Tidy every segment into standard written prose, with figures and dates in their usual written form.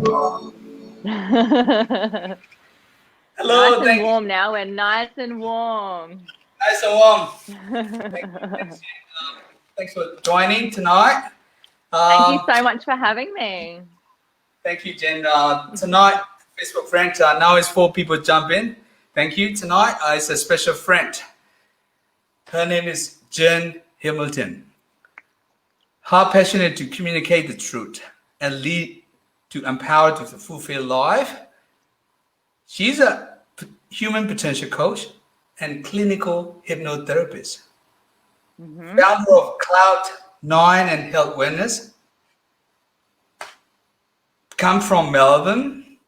Nice Hello, and thank you. warm now. We're nice and warm. Nice and warm. Thanks for joining tonight. Thank you Um, so much for having me. Thank you, Jen. Tonight, Facebook friend. Now it's 4 people jump in. Thank you. Tonight is a special friend. Her name is Jen Hamilton. Her passionate to communicate the truth and lead to empower to fulfill life. She's a human potential coach and clinical hypnotherapist. Hmm. Founder of Cloud9 and Health Wellness. Come from Melbourne,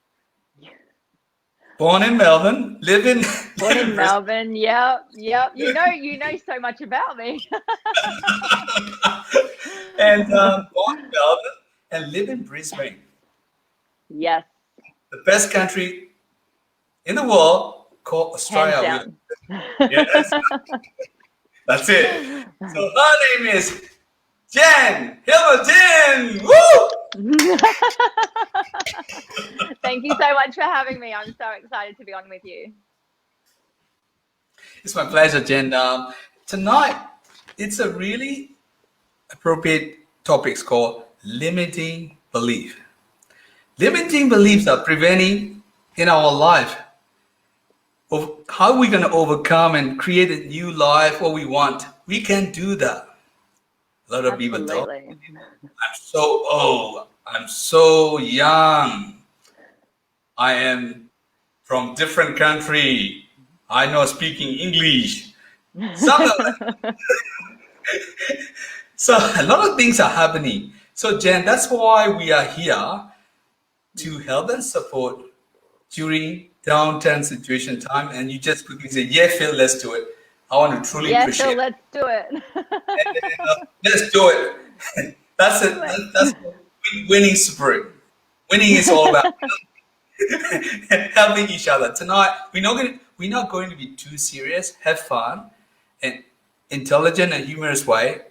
born in Melbourne, live in, Born live in in Brisbane, Melbourne. Yep, yep. You know so much about me. and born in Melbourne and live in Brisbane, Yes, the best country in the world called hands Australia. down. Yes, that's it. So her name is Jen Hamilton. Woo! Thank you so much for having me. I'm so excited to be on with you. It's my pleasure, Jen. Tonight, it's a really appropriate topic called limiting belief. Limiting beliefs are preventing in our life of how we're going to overcome and create a new life what we want. We can do that. A lot of people don't. Absolutely. I'm so old. I'm so young. I am from different country. I know speaking English. Some so a lot of things are happening. So Jen, that's why we are here to help and support during downturn situation time. And you just quickly say, "Yeah, Phil, let's do it." I want to truly Yeah, Phil, appreciate it. let's do it. And let's do it. That's it. Do it. That's winning spirit. Winning is all about helping each other. Tonight, we're not going to be too serious. Have fun and intelligent and humorous way,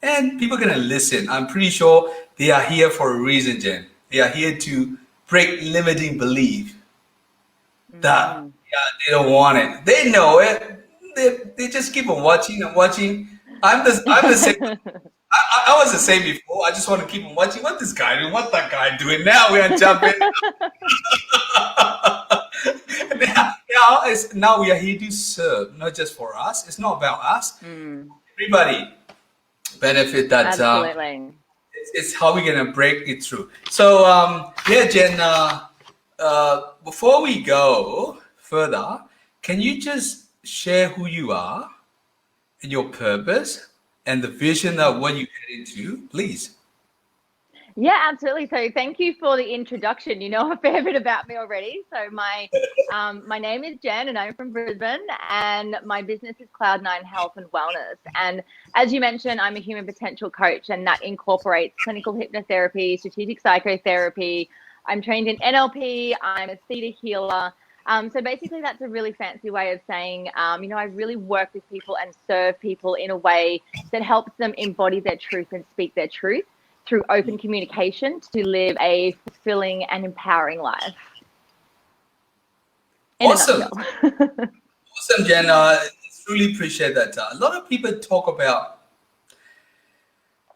and people are gonna listen. I'm pretty sure they are here for a reason, Jen. They are here to break limiting belief that Mm. yeah, they don't want it. They know it. They just keep on watching and watching. I'm the same. I was the same before. I just want to keep on watching. What this guy doing? What that guy doing? Now we are jumping. Now we are here to serve, not just for us. It's not about us. Mm. Everybody benefit that. Absolutely. It's how we're gonna break it through. So yeah, Jen. Before we go further, can you just share who you are and your purpose and the vision of what you head into, please? Yeah, absolutely. So thank you for the introduction. You know a fair bit about me already. So my name is Jen and I'm from Brisbane and my business is Cloud9 Health and Wellness. And as you mentioned, I'm a human potential coach and that incorporates clinical hypnotherapy, strategic psychotherapy. I'm trained in NLP. I'm a theta healer. So basically, that's a really fancy way of saying, I really work with people and serve people in a way that helps them embody their truth and speak their truth through open communication to live a fulfilling and empowering life in a Awesome, nutshell. awesome, Jen. Really appreciate that. A lot of people talk about,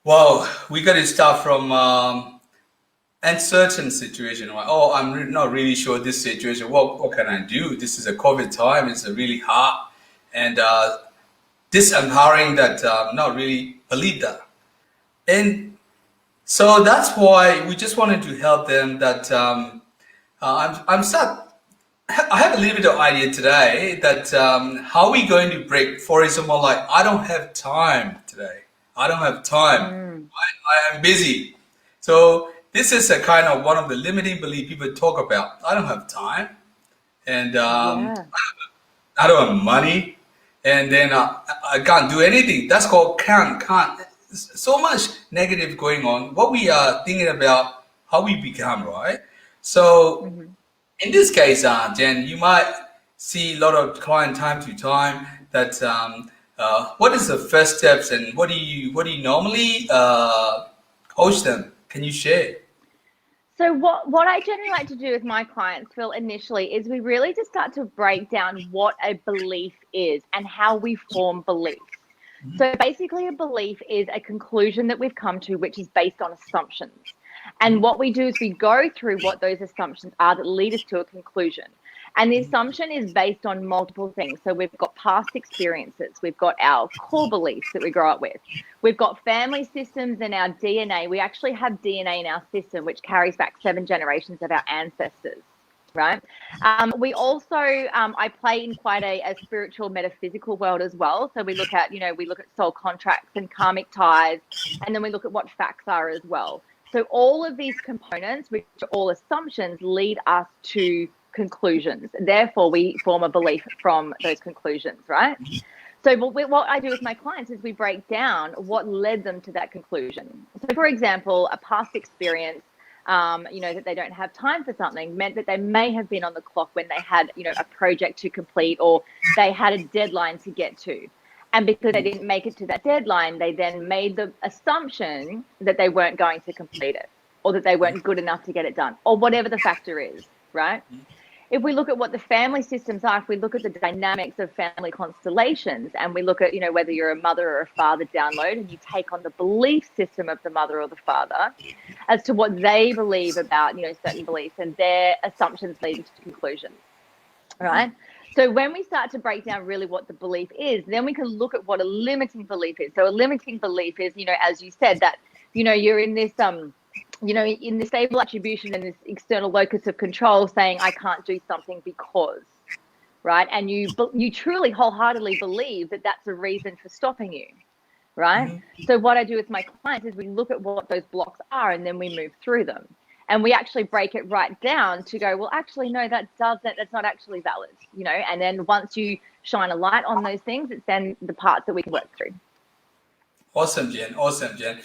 wow, we got to start from uncertain situation. Like, oh, not really sure this situation. What can I do? This is a COVID time. It's a really hard and disempowering that not really believe that. And so that's why we just wanted to help them. That I'm sad. I have a little bit of idea today that how we going to break. For example, like I don't have time today. I don't have time. Mm, I am busy. So this is a kind of one of the limiting belief people talk about. I don't have time, and yeah, I don't have money, and then I can't do anything. That's called can't. So much negative going on. What we are thinking about how we become, right? So hmm in this case, Jen, you might see a lot of client time to time that what is the first steps and what do you normally coach them? Can you share? So what I generally like to do with my clients, Phil, initially is we really just start to break down what a belief is and how we form beliefs. So basically a belief is a conclusion that we've come to, which is based on assumptions. And what we do is we go through what those assumptions are that lead us to a conclusion. And the assumption is based on multiple things. So we've got past experiences, we've got our core beliefs that we grow up with, we've got family systems and our DNA. We actually have DNA in our system, which carries back 7 generations of our ancestors. Right. We also, I play in quite a spiritual metaphysical world as well. So we look at, we look at soul contracts and karmic ties, and then we look at what facts are as well. So all of these components, which are all assumptions, lead us to conclusions. Therefore, we form a belief from those conclusions, right? So what I do with my clients is we break down what led them to that conclusion. So for example, a past experience, that they don't have time for something meant that they may have been on the clock when they had, a project to complete, or they had a deadline to get to. And because they didn't make it to that deadline, they then made the assumption that they weren't going to complete it, or that they weren't good enough to get it done, or whatever the factor is, right? If we look at what the family systems are, if we look at the dynamics of family constellations, and we look at, whether you're a mother or a father download, and you take on the belief system of the mother or the father as to what they believe about, certain beliefs, and their assumptions leading to conclusions, right? So when we start to break down really what the belief is, then we can look at what a limiting belief is. So a limiting belief is, as you said, that, you're in this, in the stable attribution and this external locus of control saying, I can't do something because, right? And you truly wholeheartedly believe that that's a reason for stopping you, right? So what I do with my clients is we look at what those blocks are, and then we move through them. And we actually break it right down to go, well, actually, no, that's not actually valid, and then once you shine a light on those things, it's then the parts that we can work through. Awesome, Jen. Awesome, Jen.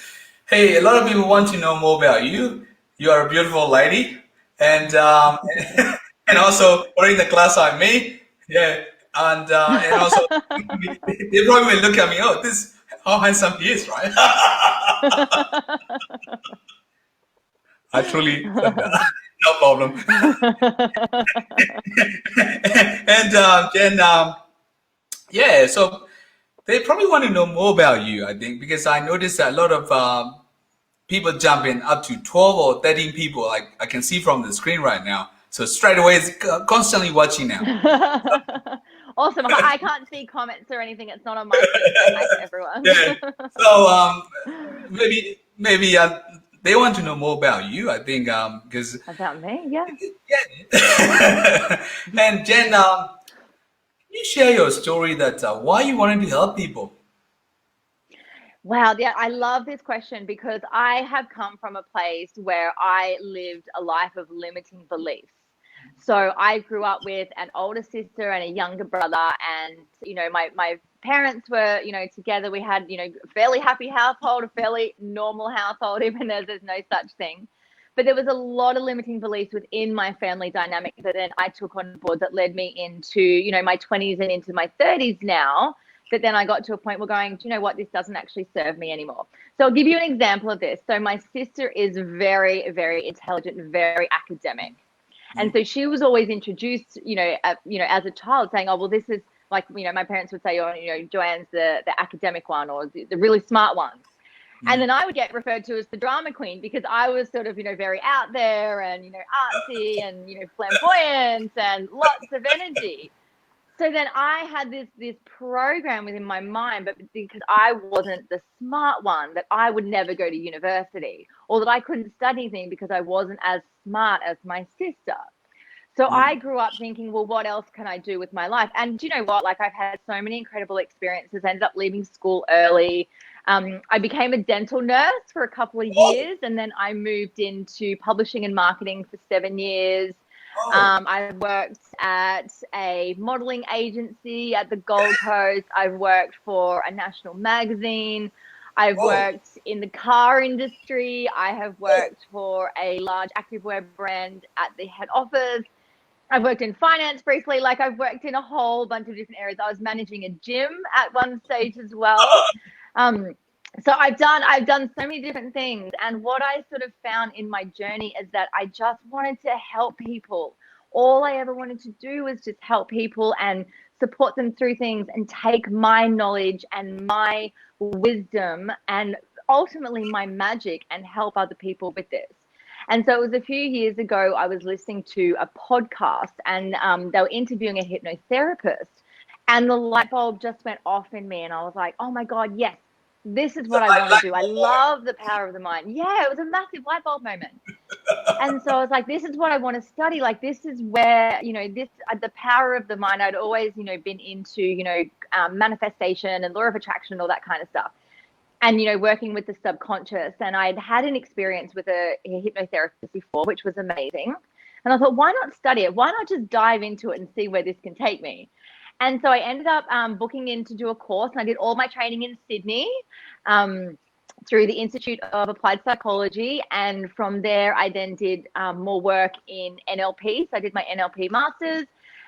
Hey, a lot of people want to know more about you. You are a beautiful lady, and and also wearing the class on me. Yeah, and also they probably will look at me. Oh, this how handsome he is, right? I truly said that. No problem. And Jen, yeah, so they probably want to know more about you, I think, because I noticed that a lot of people jump in, up to 12 or 13 people, like I can see from the screen right now. So straight away, it's constantly watching now. Awesome. I can't see comments or anything. It's not on my screen. Hi to everyone. Yeah. So maybe they want to know more about you, I think, because about me, yeah. And Jen, you share your story that why you wanted to help people. Wow, yeah, I love this question because I have come from a place where I lived a life of limiting beliefs. So I grew up with an older sister and a younger brother, and my parents were together. We had a fairly happy household, a fairly normal household, even though there's no such thing. But there was a lot of limiting beliefs within my family dynamic that then I took on board that led me into my 20s and into my 30s now. But then I got to a point where going, do you know what, this doesn't actually serve me anymore. So I'll give you an example of this. So my sister is very, very intelligent, very academic. And so she was always introduced, as a child saying, oh, well, this is like, my parents would say, oh, Joanne's the academic one, or the really smart one. And then I would get referred to as the drama queen because I was sort of, very out there and, artsy and, flamboyant and lots of energy. So then I had this program within my mind, but because I wasn't the smart one, that I would never go to university, or that I couldn't study anything because I wasn't as smart as my sister. So I grew up thinking, well, what else can I do with my life? And do you know what? Like, I've had so many incredible experiences. I ended up leaving school early. I became a dental nurse for a couple of years, and then I moved into publishing and marketing for 7 years. I worked at a modeling agency at the Gold Coast. I've worked for a national magazine. I've worked in the car industry. I have worked for a large activewear brand at the head office. I've worked in finance briefly. Like, I've worked in a whole bunch of different areas. I was managing a gym at one stage as well. So I've done so many different things, and what I sort of found in my journey is that I just wanted to help people. All I ever wanted to do was just help people and support them through things and take my knowledge and my wisdom and ultimately my magic and help other people with this. And so it was a few years ago, I was listening to a podcast, and they were interviewing a hypnotherapist, and the light bulb just went off in me. And I was like, oh my God, yes, this is So what I I want to like do. I love the power of the mind. Yeah, it was a massive light bulb moment. And so I was like, this is what I want to study. Like, this is where, this, the power of the mind. I'd always, been into, manifestation and law of attraction and all that kind of stuff. And, working with the subconscious. And I'd had an experience with a hypnotherapist before, which was amazing. And I thought, why not study it? Why not just dive into it and see where this can take me? And so I ended up booking in to do a course, and I did all my training in Sydney through the Institute of Applied Psychology. And from there, I then did more work in NLP. So I did my NLP masters.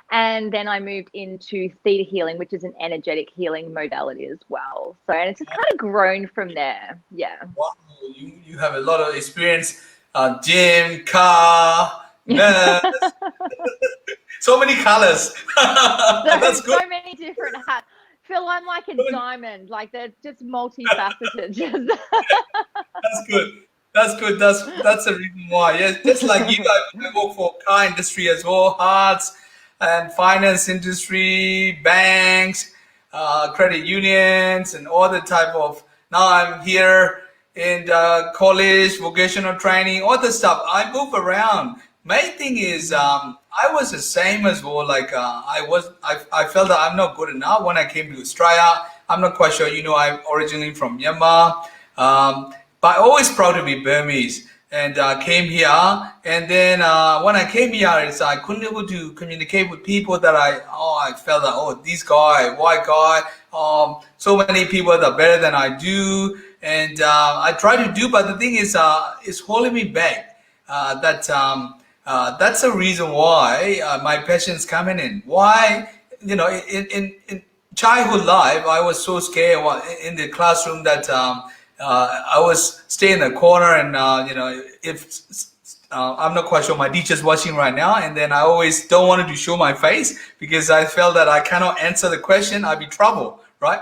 And then I moved into theta healing, which is an energetic healing modality as well. So, and it's just kind of grown from there. Yeah. wow, you have a lot of experience. Gym, car, nurse, so many colors. That's good. So many different hats. Phil, I'm like a diamond. Like, they're just multifaceted. That's good. That's good. That's the reason why. Yeah, just like you, I work for car industry as well, arts and finance industry, banks, credit unions, and all the type of. Now I'm here in college, vocational training, all the stuff. I move around. Main thing is, I was the same as well. Like I felt that I'm not good enough when I came to Australia. I'm not quite sure. I'm originally from Myanmar. But always proud to be Burmese, and came here. And then when I came here, I couldn't able to communicate with people that I felt that this guy, white guy, so many people that are better than I do, and I try to do, but the thing is, it's holding me back. That's the reason why my passion's coming in. Why, in childhood life, I was so scared in the classroom that. I was stay in the corner, and if I'm not quite sure my teacher's watching right now, and then I always don't want to show my face because I felt that I cannot answer the question, I'd be trouble, right?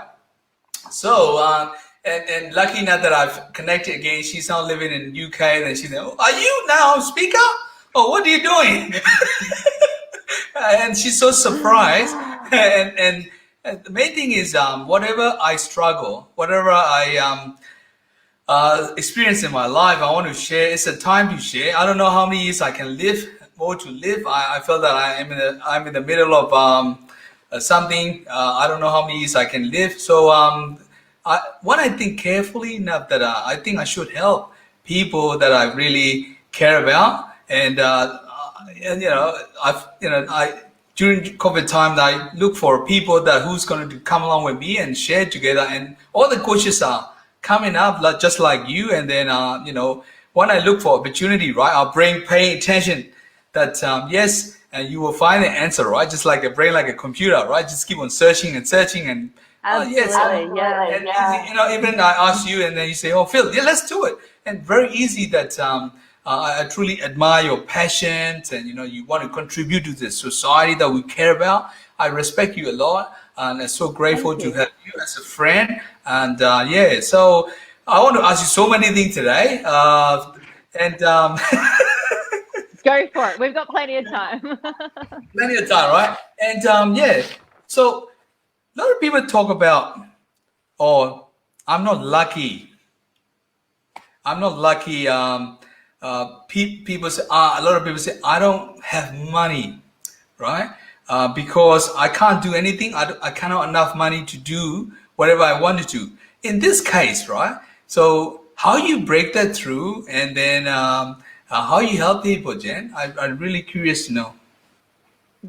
So and lucky enough that I've connected again. She's now living in UK, and she said, "Oh, are you now speaker? Oh, what are you doing?" And she's so surprised, and the main thing is whatever I struggle, whatever I experience in my life, I want to share. It's a time to share. I don't know how many years I can live, more to live. I feel that I'm in the middle of something. I don't know how many years I can live. So when I think carefully enough that I think I should help people that I really care about, and I during COVID time I look for people that who's going to come along with me and share together, and all the coaches are coming up just like you. And then when I look for opportunity, right, I'll pay attention that yes, and you will find the answer, right? Just like a brain, like a computer, right? Just keep on searching and searching, and yes, Yeah. even I ask you, and then you say, "Oh, Phil, yeah, let's do it." And very easy that I truly admire your passion, and you want to contribute to the society that we care about. I respect you a lot, and I'm so grateful to have you as a friend. And so I want to ask you so many things today, and Go for it. We've got plenty of time. plenty of time, right? And so a lot of people talk about, "Oh, I'm not lucky. I'm not lucky." People say, a lot of people say, "I don't have money," right? Because I can't do anything. I cannot enough money to do whatever I wanted to. In this case, right? So how you break that through, and then how you help people, Jen? I'm really curious to know.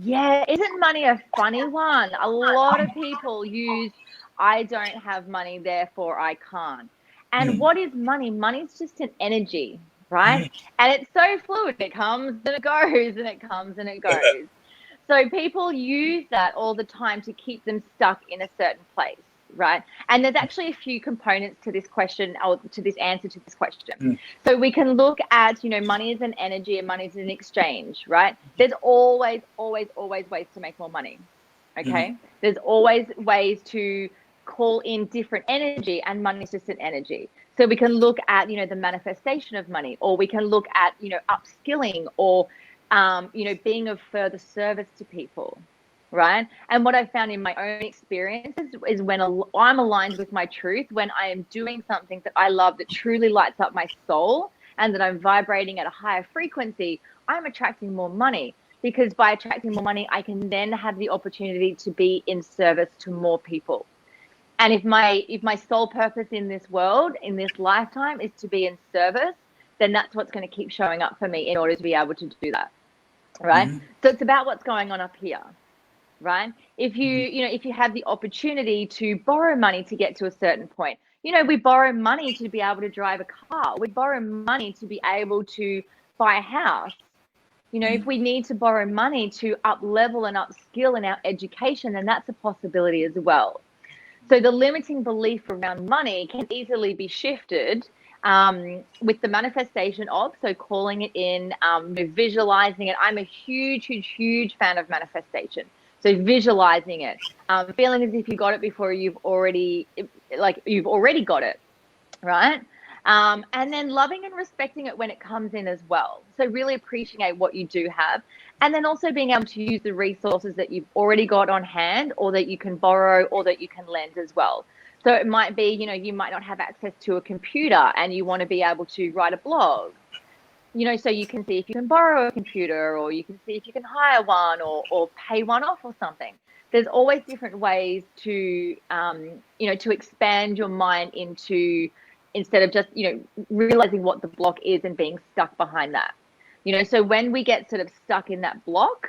Yeah, isn't money a funny one? A lot of people use, I don't have money, therefore I can't. And Hmm. what is money? Money's just an energy, right? And it's so fluid. It comes and it goes, and it comes and it goes. So people use that all the time to keep them stuck in a certain place. right? And there's actually a few components to this question, or to this answer to this question. Mm. So we can look at, money is an energy and money is an exchange, right? There's always, always, always ways to make more money. Okay. There's always ways to call in different energy, and money is just an energy. So we can look at, the manifestation of money, or we can look at, upskilling, or, being of further service to people. Right. And what I found in my own experiences is when I'm aligned with my truth, when I am doing something that I love, that truly lights up my soul, and that I'm vibrating at a higher frequency, I'm attracting more money. Because by attracting more money, I can then have the opportunity to be in service to more people. And if my sole purpose in this world, in this lifetime, is to be in service, then that's what's going to keep showing up for me in order to be able to do that. Right. So it's about what's going on up here. Right. If you have the opportunity to borrow money to get to a certain point, we borrow money to be able to drive a car. We borrow money to be able to buy a house. If we need to borrow money to up level and upskill in our education, then that's a possibility as well. So the limiting belief around money can easily be shifted with the manifestation of, so calling it in, visualizing it. I'm a huge, huge, huge fan of manifestation. So visualizing it, feeling as if you got it before you've already got it, right? And then loving and respecting it when it comes in as well. So really appreciate what you do have. And then also being able to use the resources that you've already got on hand, or that you can borrow, or that you can lend as well. So it might be, you might not have access to a computer and you want to be able to write a blog. So you can see if you can borrow a computer, or you can see if you can hire one, or pay one off or something. There's always different ways to, to expand your mind into, instead of just, realizing what the block is and being stuck behind that. So when we get sort of stuck in that block,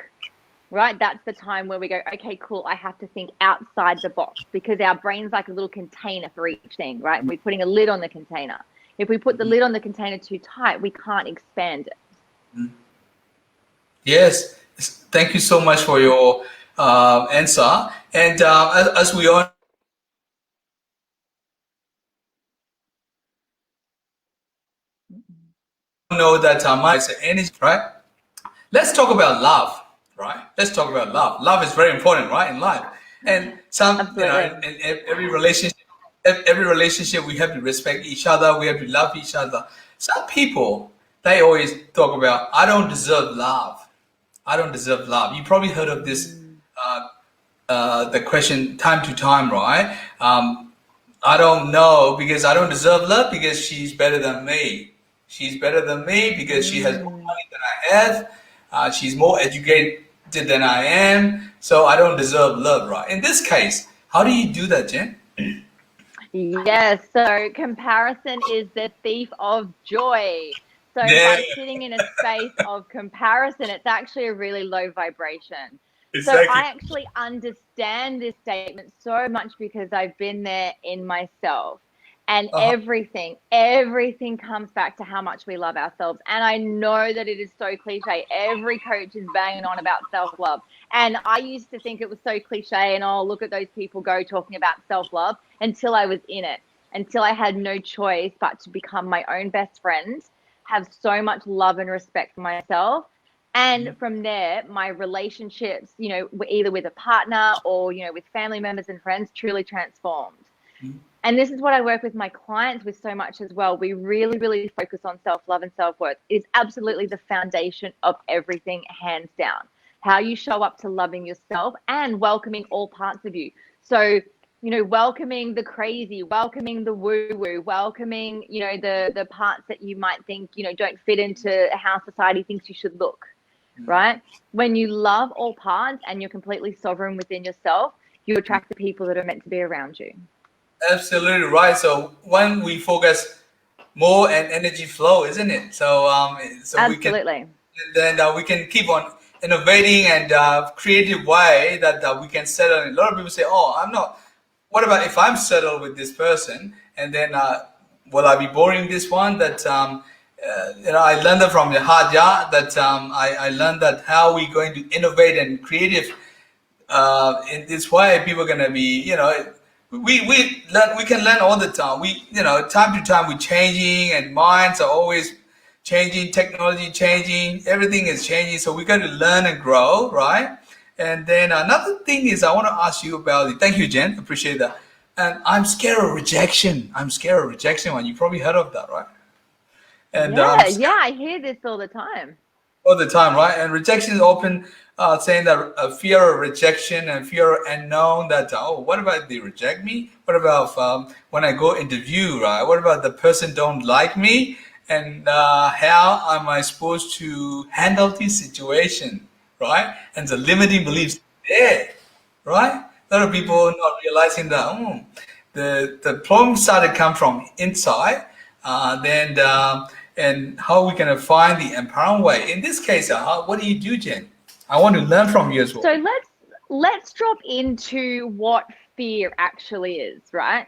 right, that's the time where we go, okay, cool, I have to think outside the box, because our brain's like a little container for each thing, right? We're putting a lid on the container. If we put the lid on the container too tight, we can't expand it. Yes, thank you so much for your answer. And as we all know that mind is energy, right? Let's talk about love, right? Let's talk about love. Love is very important, right, in life. And in every relationship, we have to respect each other. We have to love each other. Some people, they always talk about, I don't deserve love. I don't deserve love. You probably heard of this, the question time to time, right? I don't know, because I don't deserve love because she's better than me. She's better than me because she has more money than I have. She's more educated than I am. So I don't deserve love, right? In this case, how do you do that, Jen? Yes. So comparison is the thief of joy. So by sitting in a space of comparison, it's actually a really low vibration. Exactly. So I actually understand this statement so much because I've been there in myself. And everything comes back to how much we love ourselves. And I know that it is so cliche. Every coach is banging on about self-love. And I used to think it was so cliche and, oh, look at those people go talking about self-love, until I was in it, until I had no choice but to become my own best friend, have so much love and respect for myself. And from there, my relationships, either with a partner or, with family members and friends, truly transformed. And this is what I work with my clients with so much as well. We really, really focus on self-love and self-worth. It's absolutely the foundation of everything, hands down. How you show up to loving yourself and welcoming all parts of you. So, welcoming the crazy, welcoming the woo-woo, welcoming, the parts that you might think, don't fit into how society thinks you should look, right? When you love all parts and you're completely sovereign within yourself, you attract the people that are meant to be around you. Absolutely right. So when we focus more on energy flow, isn't it? So Absolutely. we can keep on innovating and creative way that we can settle. A lot of people say, "Oh, I'm not. What about if I'm settled with this person, and then will I be boring this one?" That I learned that from the hard yarn. That I learned that how we going to innovate and creative in this way. People are gonna be, we can learn all the time. Time to time we're changing, and minds are always changing, technology changing, everything is changing. So we got to learn and grow, right? And then another thing is I want to ask you about it. Thank you, Jen. Appreciate that. And I'm scared of rejection. I'm scared of rejection. One, you probably heard of that, right? And Yeah, yeah, I hear this all the time. all the time, right? And rejection is often saying that fear of rejection and fear of unknown. That what about they reject me? What about when I go interview, right? What about the person don't like me? And how am I supposed to handle this situation, right? And the limiting beliefs there, right? A lot of people not realizing that the problem started come from inside, then and how we can find the empowering way. In this case, what do you do, Jen? I want to learn from you as well. So let's drop into what fear actually is, right?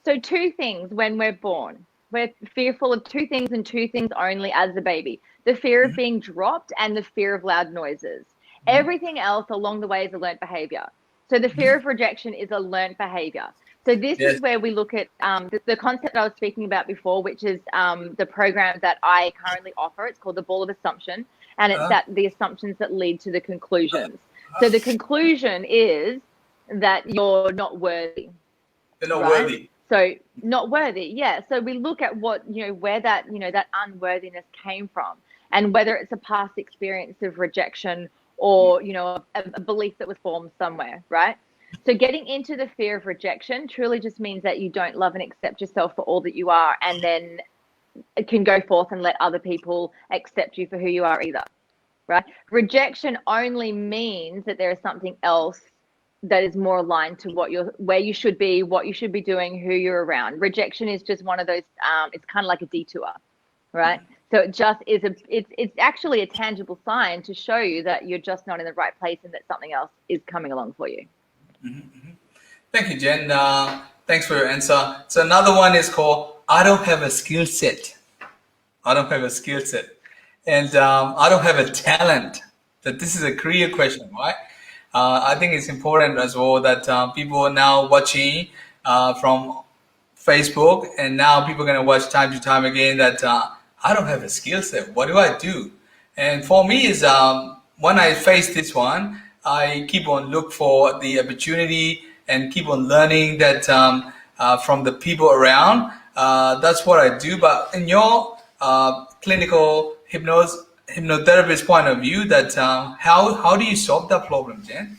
So two things when we're born. We're fearful of two things and two things only as a baby. The fear of being dropped and the fear of loud noises. Everything else along the way is a learnt behavior. So the fear of rejection is a learnt behavior. So this Yes. is where we look at the concept I was speaking about before, which is the program that I currently offer. It's called the Ball of Assumption, and it's that the assumptions that lead to the conclusions. So the conclusion is that you're not worthy, You're not right? worthy. So not worthy, yeah. So we look at what, where that, that unworthiness came from, and whether it's a past experience of rejection or, a belief that was formed somewhere, right? So getting into the fear of rejection truly just means that you don't love and accept yourself for all that you are, and then can go forth and let other people accept you for who you are either, right? Rejection only means that there is something else that is more aligned to where you should be, what you should be doing, who you're around. Rejection is just one of those, it's kind of like a detour, right? So it just is it's actually a tangible sign to show you that you're just not in the right place and that something else is coming along for you. Thank you, Jen. Thanks for your answer. So another one is called I don't have a skill set. I don't have a skill set. And I don't have a talent. That this is a career question, right? I think it's important as well that people are now watching from Facebook, and now people are going to watch time to time again that I don't have a skill set. What do I do? And for me is when I face this one, I keep on look for the opportunity and keep on learning that from the people around. That's what I do. But in your clinical hypnotherapist point of view, that how do you solve that problem, Jen?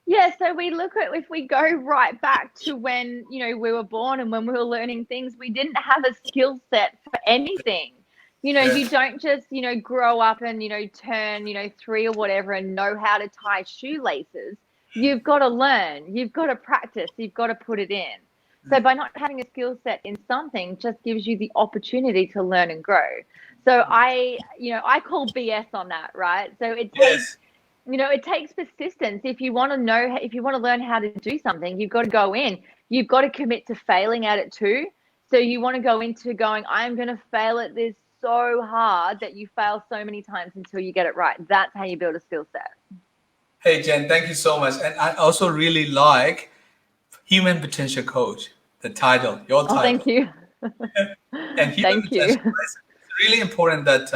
Yeah, so we look at, if we go right back to when, we were born and when we were learning things, we didn't have a skill set for anything. You Yes. don't just, grow up and, turn, three or whatever and know how to tie shoelaces. You've got to learn, you've got to practice, you've got to put it in. So by not having a skill set in something just gives you the opportunity to learn and grow. So I call BS on that, right? So Yes. it takes persistence. If you want to learn how to do something, you've got to go in. You've got to commit to failing at it too. So you want to go into going, I'm going to fail at this so hard that you fail so many times until you get it right. That's how you build a skill set. Hey, Jen, thank you so much. And I also really like Human Potential Coach, the title, your Oh, thank title. you. And human Thank you. potential is really important that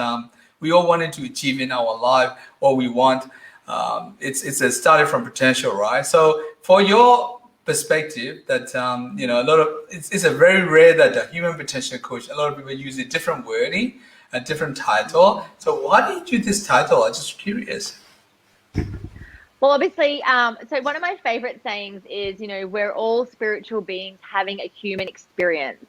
we all wanted to achieve in our life what we want. It's a started from potential, right? So for your perspective, that a lot of it's a very rare that a human potential coach. A lot of people use a different wording, a different title. So why did you this title? I'm just curious. Well, obviously, so one of my favorite sayings is, we're all spiritual beings having a human experience.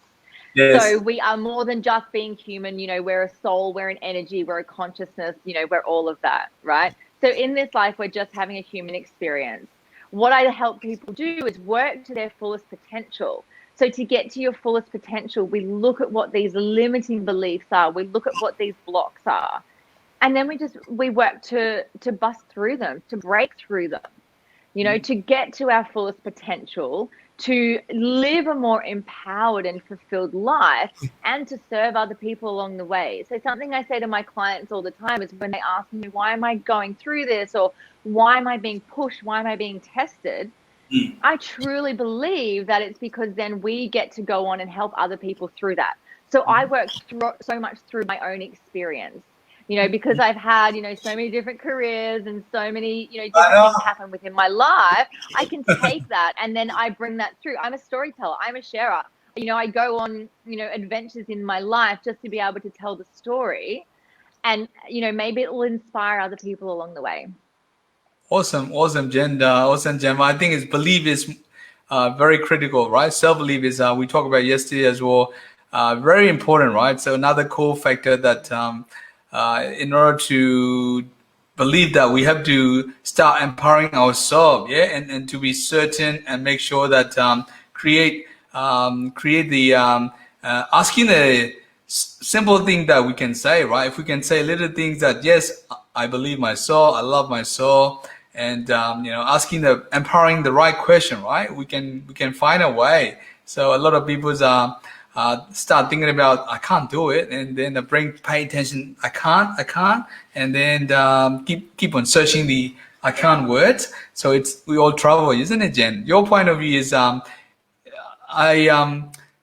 So Yes. we are more than just being human. We're a soul, we're an energy, we're a consciousness, we're all of that, right? So in this life, we're just having a human experience. What I help people do is work to their fullest potential. So to get to your fullest potential, we look at what these limiting beliefs are. We look at what these blocks are. And then we work to bust through them, to break through them, to get to our fullest potential, to live a more empowered and fulfilled life, and to serve other people along the way. So something I say to my clients all the time is when they ask me, why am I going through this? Or why am I being pushed? Why am I being tested? Mm. I truly believe that it's because then we get to go on and help other people through that. So I work through so much through my own experience, because I've had, so many different careers and so many, I different know. things happen within my life. I can take that and then I bring that through. I'm a storyteller. I'm a sharer. I go on, adventures in my life just to be able to tell the story, and, maybe it will inspire other people along the way. Awesome, awesome, Jen. Awesome, Jen. I think it's belief is very critical, right? Self belief is we talked about yesterday as well. Very important, right? So another core factor that in order to believe that we have to start empowering ourselves, yeah, and to be certain and make sure that create the asking a simple thing that we can say, right? If we can say little things that yes, I believe my soul, I love my soul, and asking the empowering the right question, right? We can find a way. So a lot of people start thinking about I can't do it, and then the brain pay attention. I can't, and then keep on searching the I can't words. So it's we all trouble, isn't it, Jen? Your point of view is I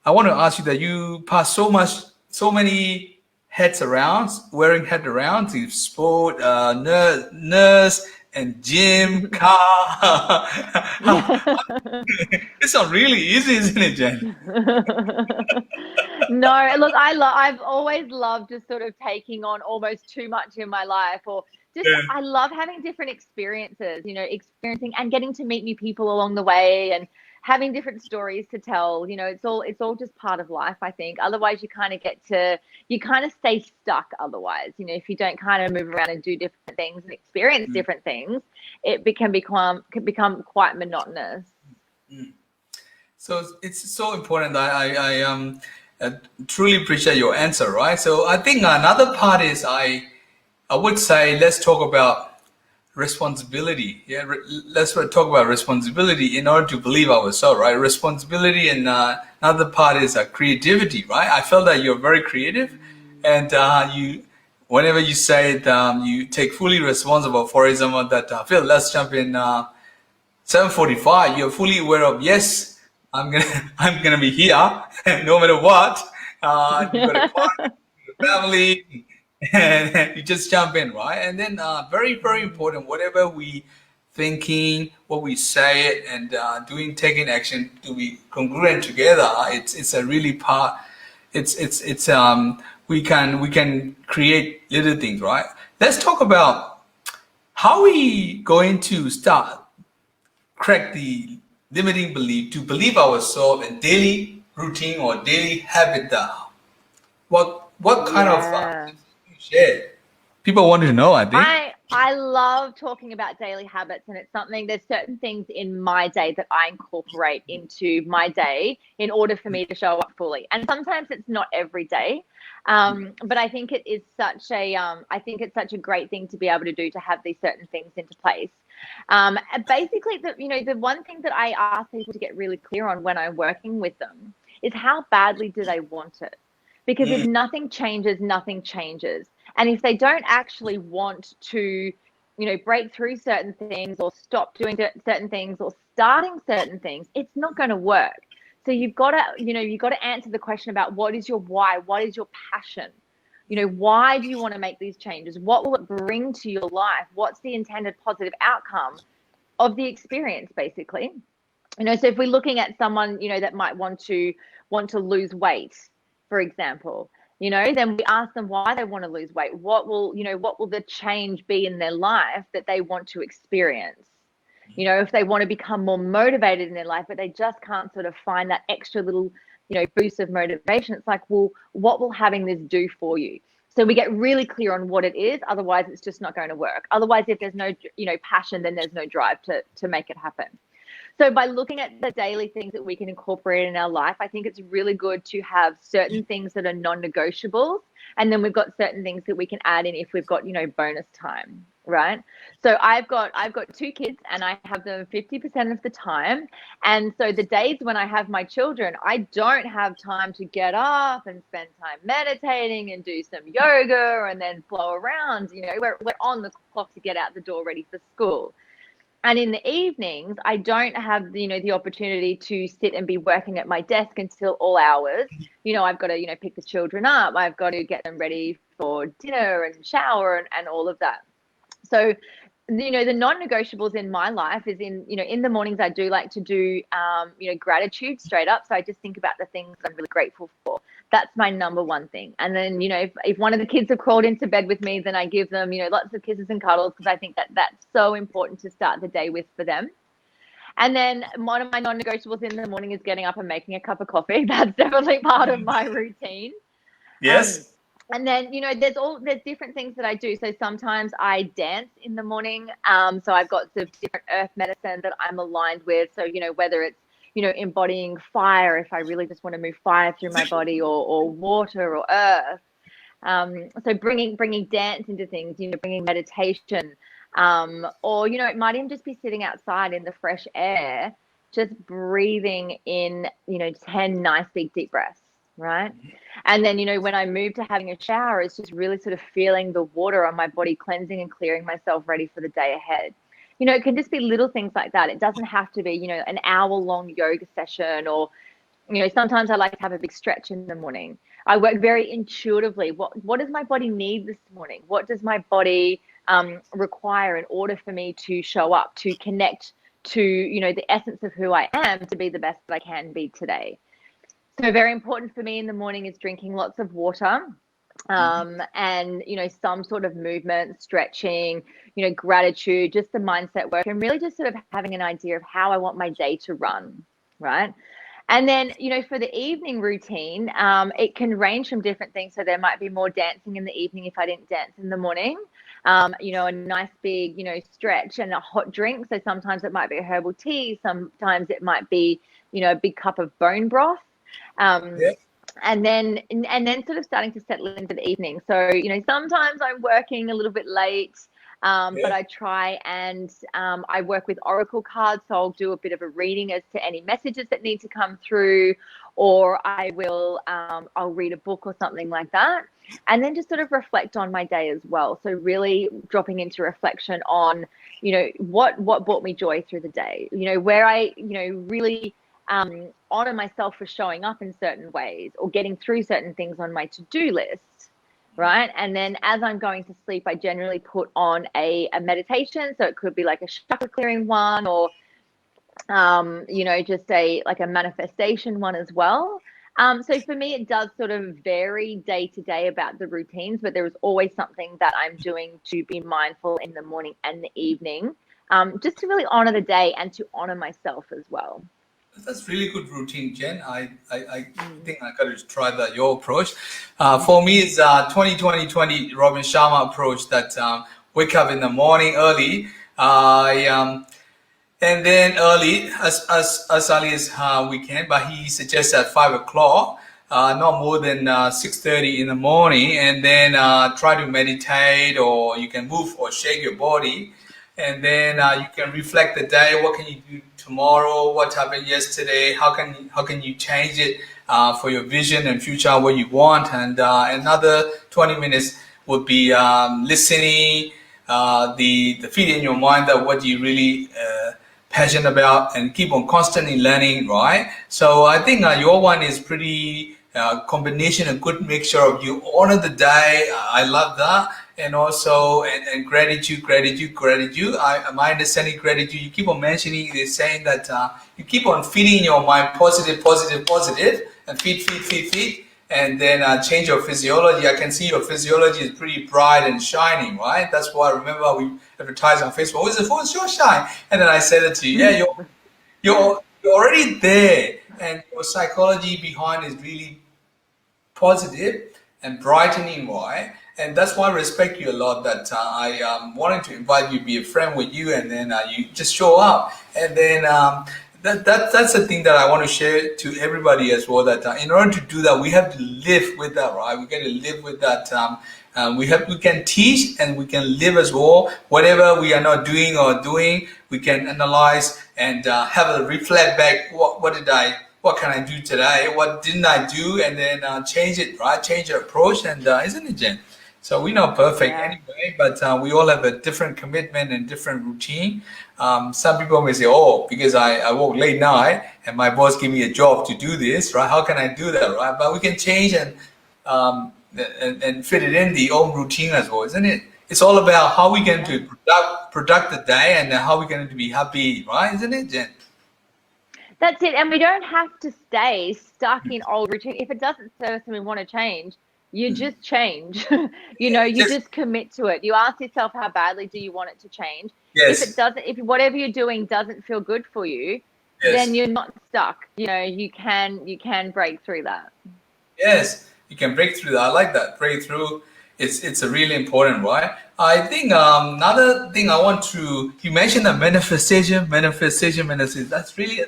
want to ask you that you pass so many heads around, wearing head around to sport, nurse, and gym, car. Yeah. It's not really easy, isn't it, Jen? No, look, I've always loved just sort of taking on almost too much in my life, or just Yeah. I love having different experiences, experiencing and getting to meet new people along the way, and having different stories to tell. It's all just part of life, I think. Otherwise you kind of stay stuck otherwise. If you don't kind of move around and do different things and experience Mm, different things, it can become quite monotonous. mm. So it's so important that I uh, truly appreciate your answer, right? So I think another part is I would say let's talk about responsibility. Yeah, let's talk about responsibility in order to believe ourselves, right? Responsibility, and another part is creativity, right? I felt that you're very creative, and whenever you say it, you take fully responsible. For example, that Phil, let's jump in 7:45. You're fully aware of yes, I'm gonna I'm gonna be here, no matter what. You got a partner, your family, and you just jump in, right? And then very important, whatever we thinking, what we say it, and doing taking action to be congruent together. It's a really part. It's we can create little things, right? Let's talk about how we going to start crack the limiting belief to believe ourselves in daily routine or daily habit. What kind of Yeah. tips can you share? People want to know, I think. I love talking about daily habits, and it's something, there's certain things in my day that I incorporate into my day in order for me to show up fully. And sometimes it's not every day. But I think it's such a great thing to be able to do, to have these certain things into place. And basically, the one thing that I ask people to get really clear on when I'm working with them is how badly do they want it? Because if Mm, nothing changes, nothing changes. And if they don't actually want to, break through certain things, or stop doing certain things, or starting certain things, it's not going to work. So you've got to answer the question about what is your why? What is your passion? Why do you want to make these changes? What will it bring to your life? What's the intended positive outcome of the experience, basically? So if we're looking at someone, that might want to lose weight, for example, then we ask them why they want to lose weight. What will the change be in their life that they want to experience? If they want to become more motivated in their life, but they just can't sort of find that extra little, boost of motivation. It's like, well, what will having this do for you? So we get really clear on what it is. Otherwise, it's just not going to work. Otherwise, if there's no, passion, then there's no drive to make it happen. So by looking at the daily things that we can incorporate in our life, I think it's really good to have certain things that are non-negotiables, and then we've got certain things that we can add in if we've got, bonus time, right? So I've got two kids, and I have them 50% of the time. And so the days when I have my children, I don't have time to get up and spend time meditating and do some yoga and then flow around. We're on the clock to get out the door ready for school. And in the evenings, I don't have the opportunity to sit and be working at my desk until all hours. I've got to pick the children up. I've got to get them ready for dinner and shower and all of that. So the non-negotiables in my life is in the mornings I do like to do gratitude straight up. So I just think about the things I'm really grateful for. That's my number one thing. And then if one of the kids have crawled into bed with me, then I give them lots of kisses and cuddles, because I think that that's so important to start the day with for them. And then one of my non-negotiables in the morning is getting up and making a cup of coffee. That's definitely part of my routine. Yes. And then, there's different things that I do. So sometimes I dance in the morning. So I've got some different earth medicine that I'm aligned with. So, whether it's, embodying fire, if I really just want to move fire through my body, or water or earth. So bringing dance into things, bringing meditation, or, it might even just be sitting outside in the fresh air, just breathing in, 10 nice big deep breaths. Right. And then, when I move to having a shower, it's just really sort of feeling the water on my body, cleansing and clearing myself ready for the day ahead. It can just be little things like that. It doesn't have to be, an hour-long yoga session, or, sometimes I like to have a big stretch in the morning. I work very intuitively. What does my body need this morning? What does my body require in order for me to show up, to connect to, the essence of who I am, to be the best that I can be today? So very important for me in the morning is drinking lots of water, and, some sort of movement, stretching, gratitude, just the mindset work, and really just sort of having an idea of how I want my day to run, right? And then, for the evening routine, it can range from different things. So there might be more dancing in the evening if I didn't dance in the morning, a nice big, stretch and a hot drink. So sometimes it might be a herbal tea. Sometimes it might be, a big cup of bone broth. Yeah. And then sort of starting to settle into the evening. So, sometimes I'm working a little bit late, but I try and I work with oracle cards. So I'll do a bit of a reading as to any messages that need to come through, or I'll read a book or something like that. And then just sort of reflect on my day as well. So really dropping into reflection on, what brought me joy through the day, where I, really honor myself for showing up in certain ways, or getting through certain things on my to-do list, right? And then as I'm going to sleep, I generally put on a meditation. So it could be like a chakra clearing one, or just like a manifestation one as well. So for me, it does sort of vary day to day about the routines, but there is always something that I'm doing to be mindful in the morning and the evening, just to really honor the day and to honor myself as well. That's really good routine, Jen. I think I got to try that, your approach. For me, it's 20-20-20 Robin Sharma approach, that wake up in the morning early. And then early, as early as we can, but he suggests at 5 o'clock, not more than 6:30 in the morning, and then try to meditate, or you can move or shake your body, and then you can reflect the day. What can you do tomorrow? What happened yesterday? How can you change it for your vision and future, what you want? And another 20 minutes would be listening, the feed in your mind that what you really passionate about, and keep on constantly learning, right? So I think your one is pretty combination, a good mixture of you honor the day. I love that. And also, and gratitude. My understanding gratitude, you keep on mentioning, they're saying that you keep on feeding your mind positive, and feed, and then change your physiology. I can see your physiology is pretty bright and shining, right? That's why I remember we advertised on Facebook. What's the phone sure shine? And then I said it to you. Yeah, you're already there, and your psychology behind is really positive and brightening, right? And that's why I respect you a lot, that I wanted to invite you, be a friend with you, and then you just show up. And then that's the thing that I want to share to everybody as well, that in order to do that, we have to live with that, right? We got to live with that. We can teach and we can live as well. Whatever we are not doing, we can analyze and have a reflect back. What can I do today? What didn't I do? And then change it, right? Change your approach, and isn't it, Jen? So we're not perfect Yeah. anyway, but we all have a different commitment and different routine. Some people may say, "Oh, because I work late night and my boss give me a job to do this, right? How can I do that, right?" But we can change and fit it in the own routine as well, isn't it? It's all about how we going Yeah. to product the day and how we're going to be happy, right? Isn't it, Jen? That's it. And we don't have to stay stuck in old routine. If it doesn't serve us and we want to change, you Mm. just change. You Just just commit to it. You ask yourself, how badly do you want it to change? If it yes, doesn't, if whatever you're doing doesn't feel good for you, then yes. you're not stuck. You can break through that. Yes, you can break through. I like that breakthrough. It's a really important, right? I think another thing I want to you mentioned that manifestation. That's really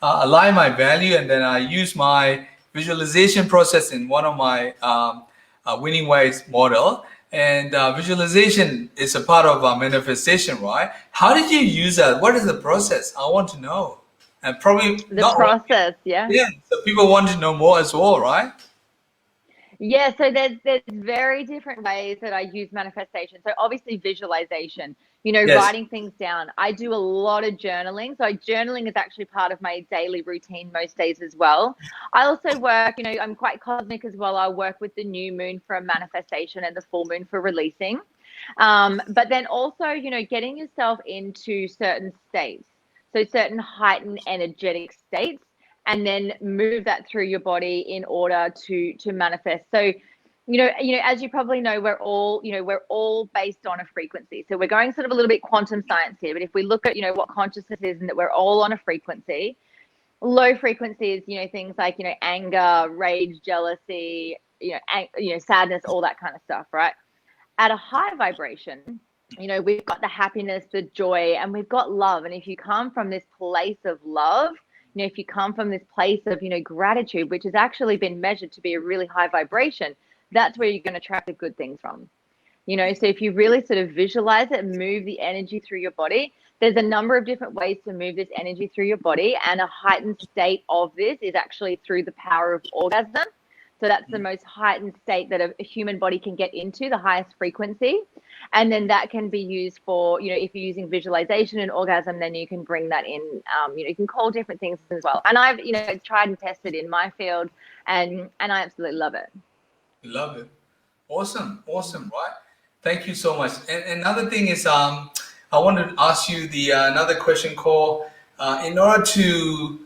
align my value, and then I use my visualization process in one of my winning ways model. And visualization is a part of manifestation, right? How did you use that? What is the process? I want to know, and probably The not only process, yeah. yeah. So people want to know more as well, right? Yeah, so there's very different ways that I use manifestation. So obviously visualization, Yes. writing things down. I do a lot of journaling. So journaling is actually part of my daily routine most days as well. I also work, I'm quite cosmic as well. I work with the new moon for manifestation and the full moon for releasing. But then also, getting yourself into certain states. So certain heightened energetic states and then move that through your body in order to manifest. So as you probably know, we're all based on a frequency. So we're going sort of a little bit quantum science here, but if we look at what consciousness is, and that we're all on a frequency. Low frequencies, things like anger, rage, jealousy, sadness, all that kind of stuff, right? At a high vibration, we've got the happiness, the joy, and we've got love. And if you come from this place of love, if you come from this place of, gratitude, which has actually been measured to be a really high vibration, that's where you're going to attract the good things from. So if you really sort of visualize it and move the energy through your body, there's a number of different ways to move this energy through your body. And a heightened state of this is actually through the power of orgasm. So that's the most heightened state that a human body can get into, the highest frequency. And then that can be used for, if you're using visualization and orgasm, then you can bring that in. You can call different things as well. And I've, tried and tested in my field, and I absolutely love it. Love it. Awesome. Awesome. Right. Thank you so much. And another thing is, I want to ask you the another question called, in order to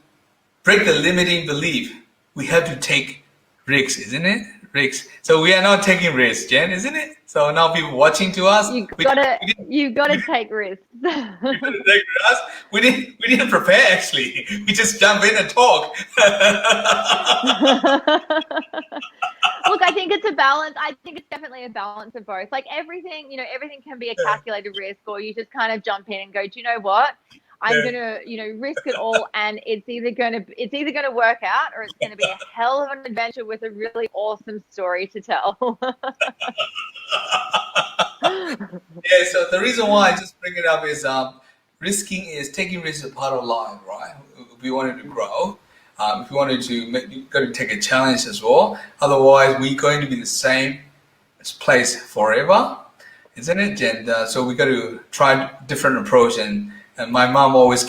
break the limiting belief, we have to take risks, isn't it? Risks. So we are not taking risks, Jen, isn't it? So now people watching to us, You we, gotta, we didn't, you gotta take risks. we didn't take risks. We didn't prepare actually. We just jump in and talk. Look, I think it's a balance. I think it's definitely a balance of both. Like everything, everything can be a calculated risk, or you just kind of jump in and go, do you know what? I'm Yeah. gonna, risk it all, and it's either gonna work out, or it's gonna be a hell of an adventure with a really awesome story to tell. Yeah, so the reason why I just bring it up is risking is taking risks is a part of life, right? If we wanted to grow, if we wanted to, you got to take a challenge as well. Otherwise, we're going to be the same place forever, isn't it? And so we got to try different approach. And my mom always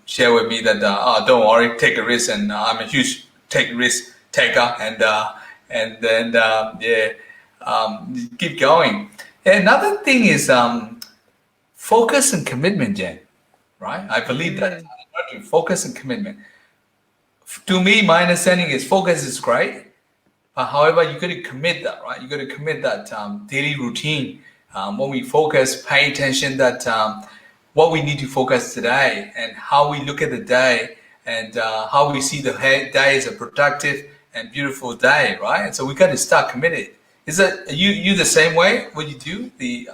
share with me that oh, don't worry, take a risk, and I'm a huge take risk taker, and then yeah, keep going. Another thing is focus and commitment, Jen. Right? I believe that Mm. focus and commitment. To me, my understanding is focus is great, but however, you got to commit that, right? You got to commit that daily routine. When we focus, pay attention that what we need to focus today and how we look at the day and how we see the day as a productive and beautiful day, right? And so we got to start committed. Is that you the same way? What you do, the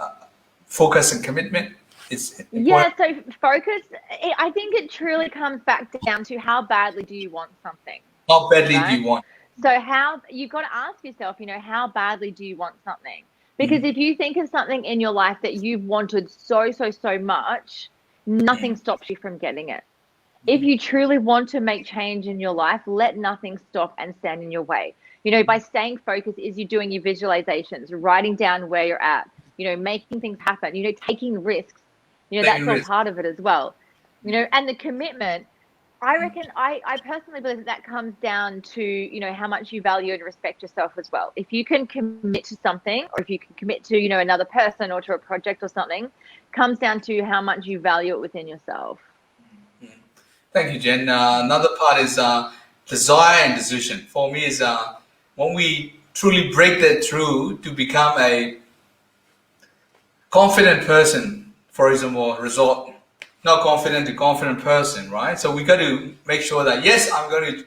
focus and commitment is Yeah, important. so focus, I think it truly comes back down to how badly do you want something, How badly do right? you want? So how you've got to ask yourself, how badly do you want something? Because Mhm. if you think of something in your life that you've wanted so, so, so much, nothing stops you from getting it. If you truly want to make change in your life, let nothing stop and stand in your way. By staying focused is you doing your visualizations, writing down where you're at, making things happen, taking risks, Taking that's all risk. part of it as well. And the commitment, I reckon I personally believe that comes down to, how much you value and respect yourself as well. If you can commit to something, or if you can commit to, another person or to a project or something, comes down to how much you value it within yourself. Thank you, Jen. Another part is desire and decision. For me, is when we truly break that through to become a confident person, for example, result, not confident to confident person, right? So we got to make sure that, yes, I'm going to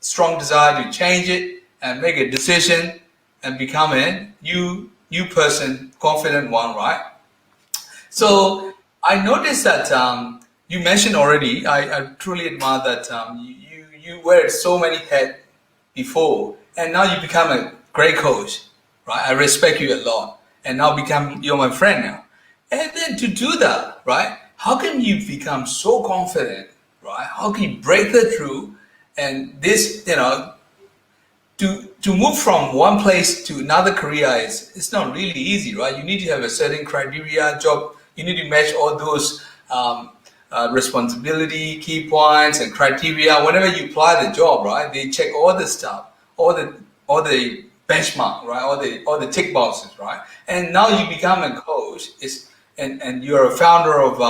strong desire to change it and make a decision and become a new person, confident one, right? So I noticed that you mentioned already. I truly admire that you wear so many hats before, and now you become a great coach, right? I respect you a lot, and now you're my friend now. And then to do that, right? How can you become so confident, right? How can you break the through, and this, to move from one place to another career it's not really easy, right? You need to have a certain criteria job. You need to match all those responsibility, key points, and criteria. Whenever you apply the job, right, they check all the stuff, all the benchmark, right, all the tick boxes, right. And now you become a coach. And you're a founder of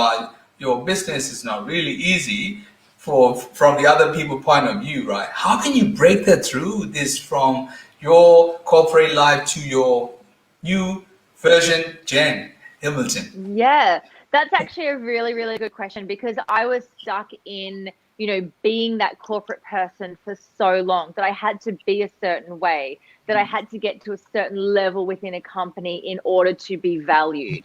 your business. Is not really easy from the other people point of view, right? How can you break that through this from your corporate life to your new version, Jen Hamilton? Yeah, that's actually a really, really good question, because I was stuck in, being that corporate person for so long that I had to be a certain way, that I had to get to a certain level within a company in order to be valued.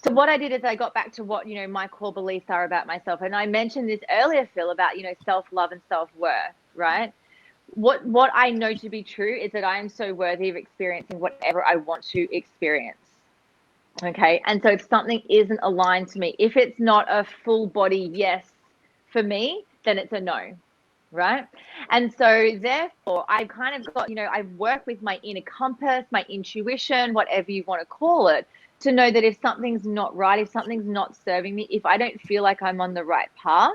So what I did is I got back to what, my core beliefs are about myself. And I mentioned this earlier, Phil, about, self-love and self-worth, right? What I know to be true is that I am so worthy of experiencing whatever I want to experience. Okay. And so if something isn't aligned to me, if it's not a full body yes for me, then it's a no. Right. And so therefore I kind of got, I work with my inner compass, my intuition, whatever you want to call it, to know that if something's not right, if something's not serving me, if I don't feel like I'm on the right path,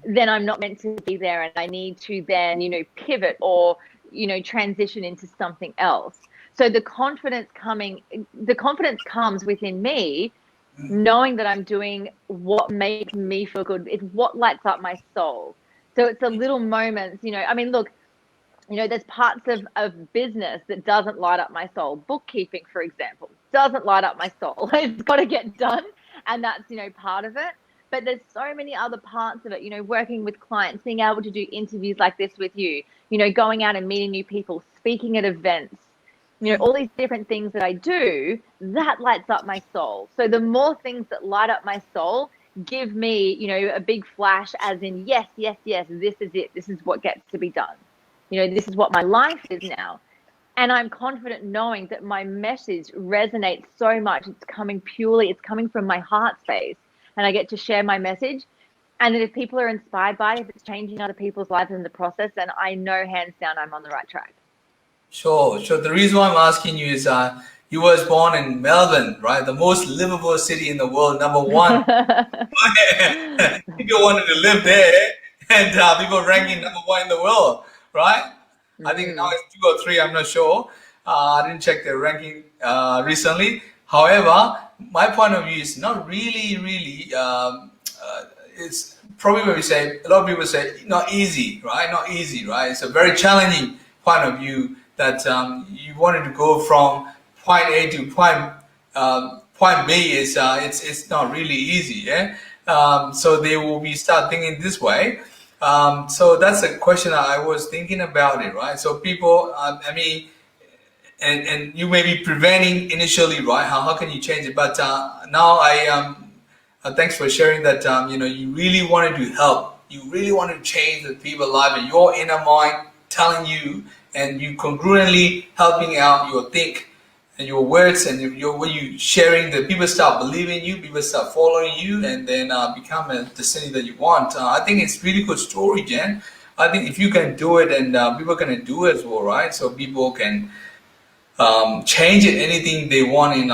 then I'm not meant to be there, and I need to then, pivot or, transition into something else. So the confidence comes within me, knowing that I'm doing what makes me feel good. It's what lights up my soul. So it's the little moments, I mean, look, there's parts of business that doesn't light up my soul. Bookkeeping, for example, doesn't light up my soul. It's got to get done. And that's, part of it. But there's so many other parts of it, working with clients, being able to do interviews like this with you, going out and meeting new people, speaking at events, all these different things that I do, that lights up my soul. So the more things that light up my soul give me, a big flash, as in, yes, yes, yes, this is it. This is what gets to be done. This is what my life is now. And I'm confident knowing that my message resonates so much. It's coming from my heart space, and I get to share my message. And that if people are inspired by it, if it's changing other people's lives in the process, then I know hands down I'm on the right track. Sure. So the reason why I'm asking you is you was born in Melbourne, right? The most livable city in the world, number one. People wanted to live there, and people ranking number one in the world, right? I think now it's 2 or 3. I'm not sure. I didn't check the ranking recently. However, my point of view is not really. It's probably what we say. A lot of people say not easy, right? Not easy, right? It's a very challenging point of view that you wanted to go from point A to point B. Is it's not really easy, yeah. So they will be start thinking this way. So that's a question I was thinking about it, right? So people, I mean, and you may be preventing initially, right? How can you change it? But now thanks for sharing that. You really wanted to help. You really wanted to change the people's life, and your inner mind telling you, and you congruently helping out your think and your words, and when you sharing, the people start believing you, people start following you, and then become a destiny that you want. I think it's really good story, Jen. I think if you can do it, and people can do it as well, right? So people can change it anything they want in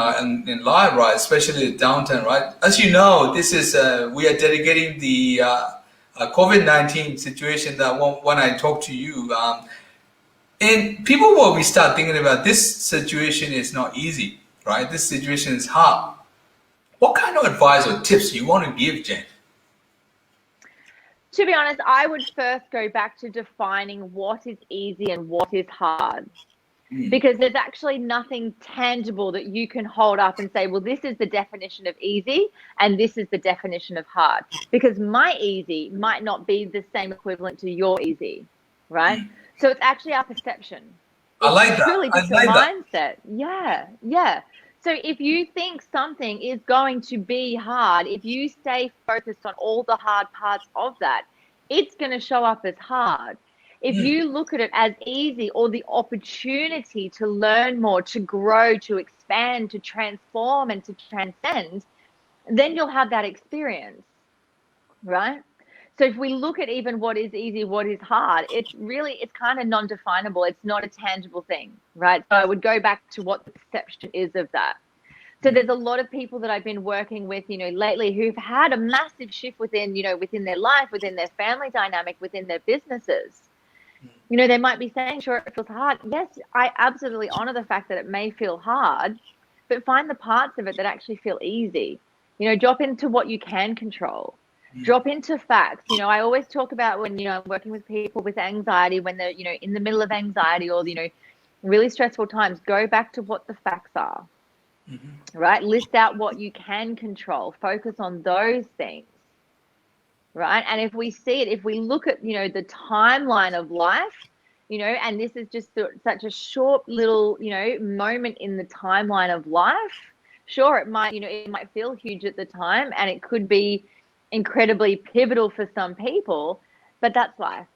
life, right? Especially the downturn, right? As you know, this is we are dedicating the COVID-19 situation that when I talk to you, and people will be start thinking about this situation is not easy, right? This situation is hard. What kind of advice or tips you want to give, Jen? To be honest, I would first go back to defining what is easy and what is hard. Mm, Because there's actually nothing tangible that you can hold up and say, well, this is the definition of easy and this is the definition of hard. Because my easy might not be the same equivalent to your easy, right? mm. So it's actually our perception. I It's like that. truly I just a like that. mindset. Yeah, yeah. So if you think something is going to be hard, if you stay focused on all the hard parts of that, it's going to show up as hard. If Mm, you look at it as easy or the opportunity to learn more, to grow, to expand, to transform, and to transcend, then you'll have that experience, right? So if we look at even what is easy, what is hard, it's kind of non-definable. It's not a tangible thing, right? So I would go back to what the perception is of that. So mm, there's a lot of people that I've been working with, lately who've had a massive shift within their life, within their family dynamic, within their businesses. They might be saying, sure, it feels hard. Yes, I absolutely honor the fact that it may feel hard, but find the parts of it that actually feel easy. Drop into what you can control. mm. Drop into facts. I always talk about when, I'm working with people with anxiety, when they're, in the middle of anxiety or, really stressful times, go back to what the facts are, right? List out what you can control. Focus on those things. Right. And if we see it, if we look at, the timeline of life, and this is just such a short little, moment in the timeline of life, sure, it might feel huge at the time and it could be incredibly pivotal for some people, but that's life.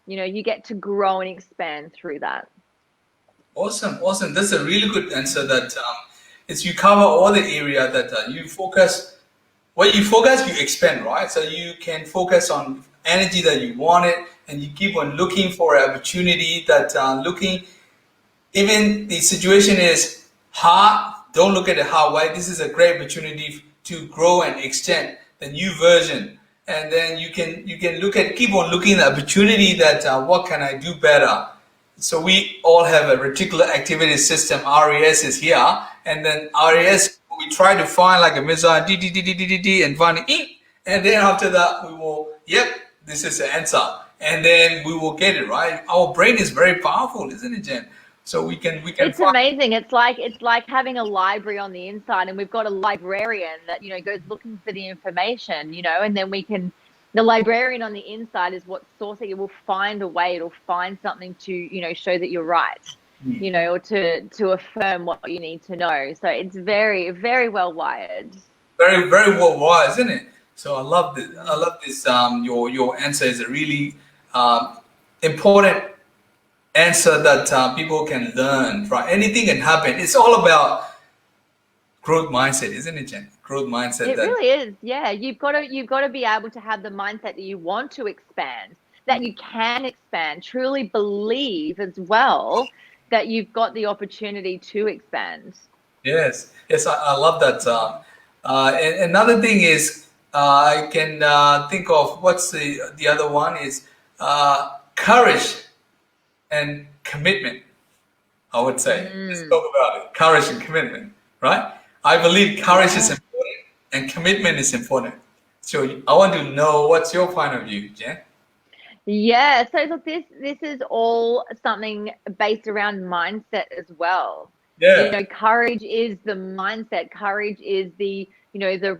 You get to grow and expand through that. Awesome, awesome. That's a really good answer. That it's you cover all the area that you focus. When you focus, you expand, right? So you can focus on energy that you wanted, and you keep on looking for an opportunity that looking. Even the situation is hard. Don't look at it hard way. This is a great opportunity to grow and extend the new version, and then you can keep on looking at the opportunity that what can I do better. So we all have a reticular activity system. RAS is here, and then RAS we try to find like a missile, and find it, and then after that we will, yep, this is the answer, and then we will get it right. Our brain is very powerful, isn't it, Jen? So we can It's find. amazing. It's like having a library on the inside, and we've got a librarian that goes looking for the information, and then the librarian on the inside is what's sourcing. It will find a way. It'll find something to show that you're right, or to affirm what you need to know. So it's very, very well wired. Very, very worldwide, isn't it? So I love this. I love this. Your answer is a really important answer that people can learn. Right? Anything can happen. It's all about growth mindset, isn't it, Jen? Growth mindset. It That really is. Yeah, you've got to be able to have the mindset that you want to expand, that you can expand, truly believe as well that you've got the opportunity to expand. yes, yes, I love that. And another thing is I can think of what's the other one is courage and commitment. I would say. Let's Mm, talk about it. Courage and commitment, right? I believe courage is yeah. important and commitment is important. So I want to know what's your point of view, Jen? Yeah, so look, this is all something based around mindset as well. Yeah. Courage is the mindset. Courage is the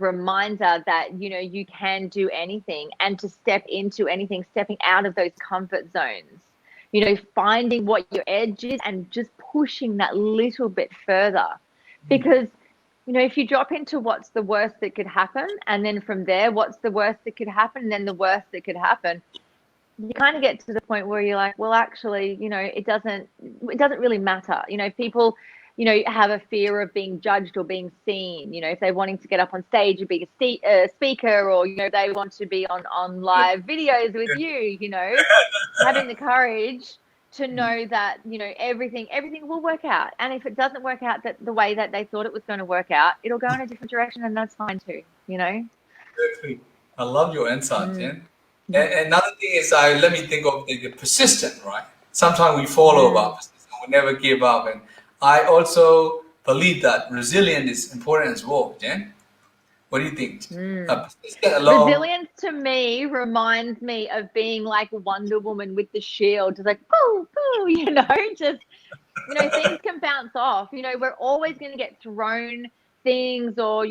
reminder that you can do anything and to step into anything, stepping out of those comfort zones. Finding what your edge is and just pushing that little bit further. Because if you drop into what's the worst that could happen, and then from there, what's the worst that could happen, and then the worst that could happen, you kind of get to the point where you're like, well, actually, it doesn't really matter. People have a fear of being judged or being seen, if they're wanting to get up on stage and be a speaker, or, they want to be on live videos with you, having the courage to know that, everything will work out. And if it doesn't work out the way that they thought it was going to work out, it'll go in a different direction, and that's fine too. Exactly. I love your insight, Jen. Yeah. And another thing is, let me think of the persistent, right? Sometimes we follow up, persistent, we never give up. And I also believe that resilience is important as well, Jen. What do you think? Persistent alone. Resilience to me reminds me of being like Wonder Woman with the shield, just like, boo, boo, just, things can bounce off. We're always going to get thrown things or,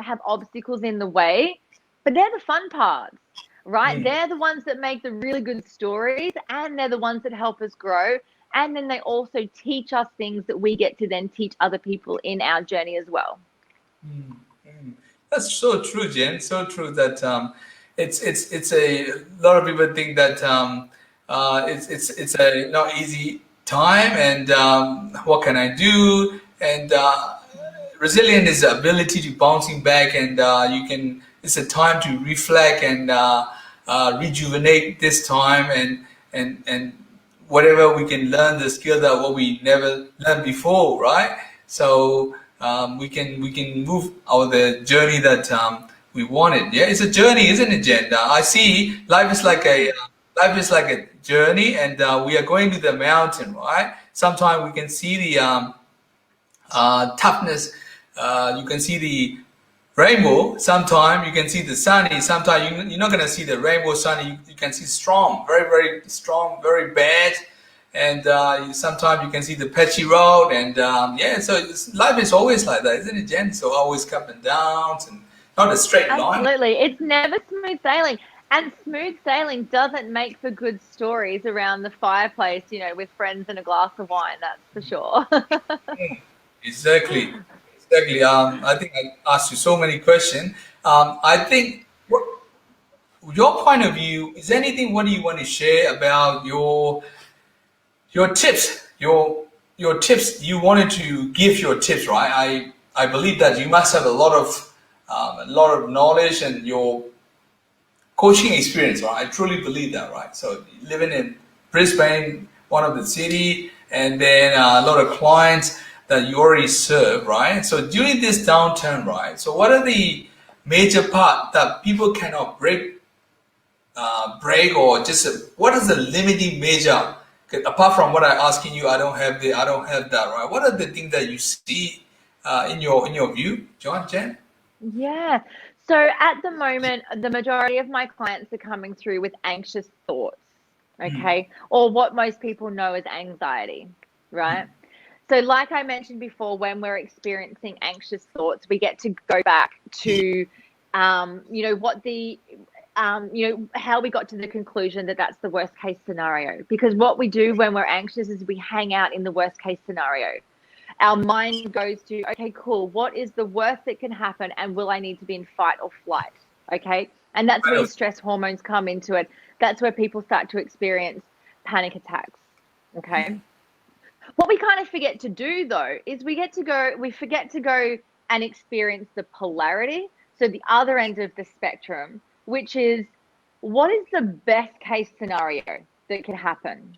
have obstacles in the way, but they're the fun parts, right? They're the ones that make the really good stories, and they're the ones that help us grow. And then they also teach us things that we get to then teach other people in our journey as well. That's so true, Jen. So true that it's a lot of people think that it's a not easy time, and what can I do? And resilient is the ability to bouncing back, and it's a time to reflect and rejuvenate this time, and whatever we can learn the skill that what we never learned before, right? So we can move the journey that we wanted. Yeah, it's a journey, isn't it, Jen? I see life is like a journey, and we are going to the mountain, right? Sometimes we can see the toughness. You can see the rainbow. Sometimes you can see the sunny. Sometimes you're not going to see the rainbow sunny. You can see storm, very, very strong, very bad. And sometimes you can see the patchy road. And so life is always like that, isn't it, Jen? So always up and downs, and not a straight line. Absolutely. It's never smooth sailing. And smooth sailing doesn't make for good stories around the fireplace, with friends and a glass of wine, that's for sure. Exactly. I think I asked you so many questions. I think your point of view is anything. What do you want to share about your tips? Your tips. You wanted to give your tips, right? I believe that you must have a lot of knowledge and your coaching experience, right? I truly believe that, right? So living in Brisbane, one of the city, and then a lot of clients that you already serve, right? So during this downturn, right? So what are the major part that people cannot break, or just what is the limiting major? Apart from what I'm asking you, I don't have that, right? What are the things that you see in your view, Jen? Yeah. So at the moment, the majority of my clients are coming through with anxious thoughts, okay? Or what most people know as anxiety, right? So like I mentioned before, when we're experiencing anxious thoughts, we get to go back to, how we got to the conclusion that that's the worst case scenario. Because what we do when we're anxious is we hang out in the worst case scenario. Our mind goes to, okay, cool, what is the worst that can happen, and will I need to be in fight or flight? Okay. And that's where stress hormones come into it. That's where people start to experience panic attacks. Okay. What we kind of forget to do, though, is we forget to go and experience the polarity. So the other end of the spectrum, which is, what is the best case scenario that can happen?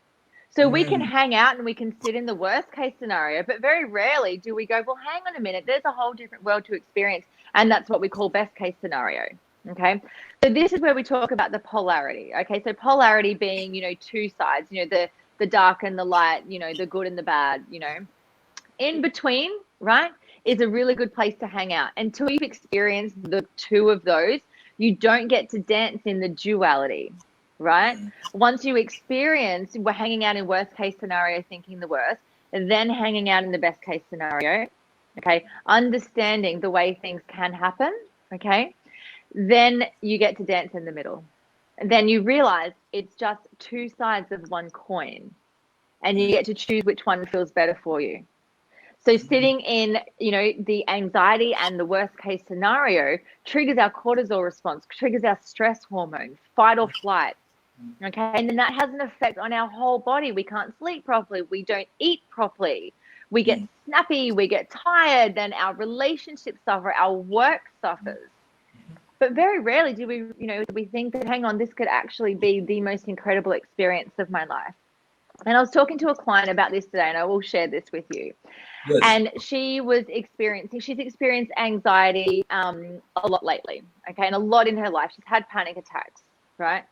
So we can hang out and we can sit in the worst case scenario, but very rarely do we go, well, hang on a minute, there's a whole different world to experience. And that's what we call best case scenario. Okay. So this is where we talk about the polarity. Okay. So polarity being, two sides, the dark and the light, the good and the bad, in between, right, is a really good place to hang out. Until you've experienced the two of those, you don't get to dance in the duality, right? Once you experience, we're hanging out in worst case scenario, thinking the worst, and then hanging out in the best case scenario, okay, understanding the way things can happen, okay, then you get to dance in the middle. And then you realize it's just two sides of one coin, and you get to choose which one feels better for you. So sitting in, the anxiety and the worst case scenario triggers our cortisol response, triggers our stress hormones, fight or flight. Okay. And then that has an effect on our whole body. We can't sleep properly. We don't eat properly. We get snappy, we get tired, then our relationships suffer, our work suffers. But very rarely do we, we think that, hang on, this could actually be the most incredible experience of my life. And I was talking to a client about this today, and I will share this with you. Yes. And she's experienced anxiety a lot lately, okay, and a lot in her life. She's had panic attacks, right?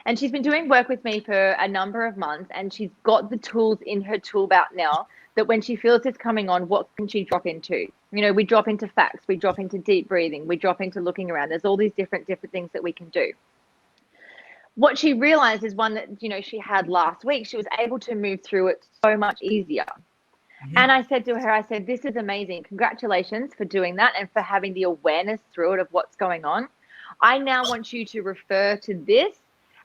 And she's been doing work with me for a number of months, and she's got the tools in her tool belt now that when she feels this coming on, what can she drop into? We drop into facts, we drop into deep breathing, we drop into looking around. There's all these different things that we can do. What she realized is one that, she had last week, she was able to move through it so much easier. And I said to her, this is amazing. Congratulations for doing that and for having the awareness through it of what's going on. I now want you to refer to this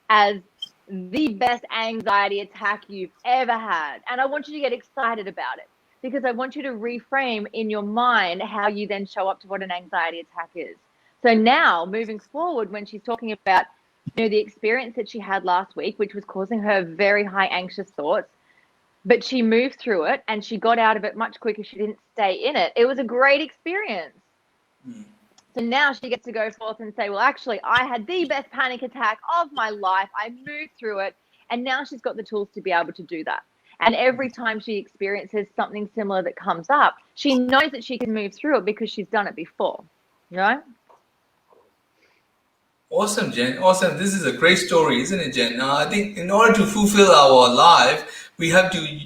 as the best anxiety attack you've ever had. And I want you to get excited about it, because I want you to reframe in your mind how you then show up to what an anxiety attack is. So now, moving forward, when she's talking about, the experience that she had last week, which was causing her very high anxious thoughts, but she moved through it and she got out of it much quicker. She didn't stay in it. It was a great experience. So now she gets to go forth and say, well, actually, I had the best panic attack of my life. I moved through it. And now she's got the tools to be able to do that. And every time she experiences something similar that comes up, she knows that she can move through it because she's done it before, right? Awesome, Jen. Awesome. This is a great story, isn't it, Jen? I think in order to fulfill our life, we have to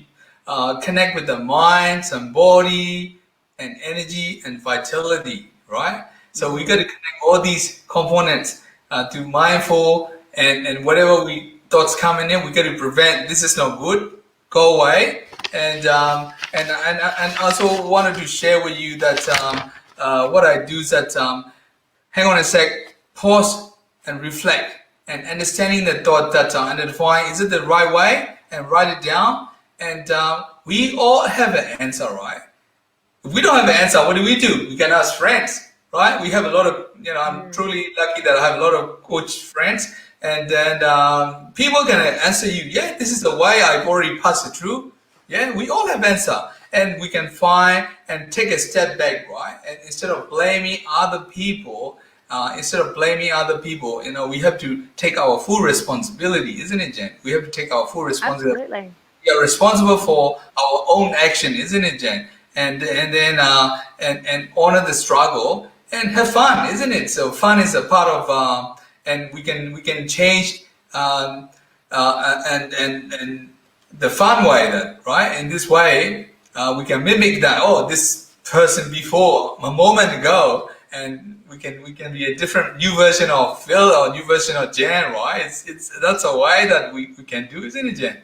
connect with the mind, and body, and energy, and vitality, right? So we got to connect all these components to mindful, and whatever thoughts coming in, we got to prevent. This is not good. Go away. And also wanted to share with you that what I do is that hang on a sec, pause and reflect, and understanding the thought that identifying, is it the right way, and write it down. And we all have an answer, right? If we don't have an answer, what do? We can ask friends, right? We have a lot of, I'm truly lucky that I have a lot of coach friends, and then people can answer you, yeah, this is the way, I've already passed it through. Yeah, we all have answer, and we can find and take a step back, right? And instead of blaming other people, we have to take our full responsibility, isn't it, Jen? We have to take our full responsibility. Absolutely. We are responsible for our own action, isn't it, Jen? And then honor the struggle and have fun, isn't it? So fun is a part of, and we can change and the fun way, that right? In this way, we can mimic that. Oh, this person before a moment ago, and we can be a different new version of Phil or new version of Jen, right? That's a way that we can do, isn't it, Jen?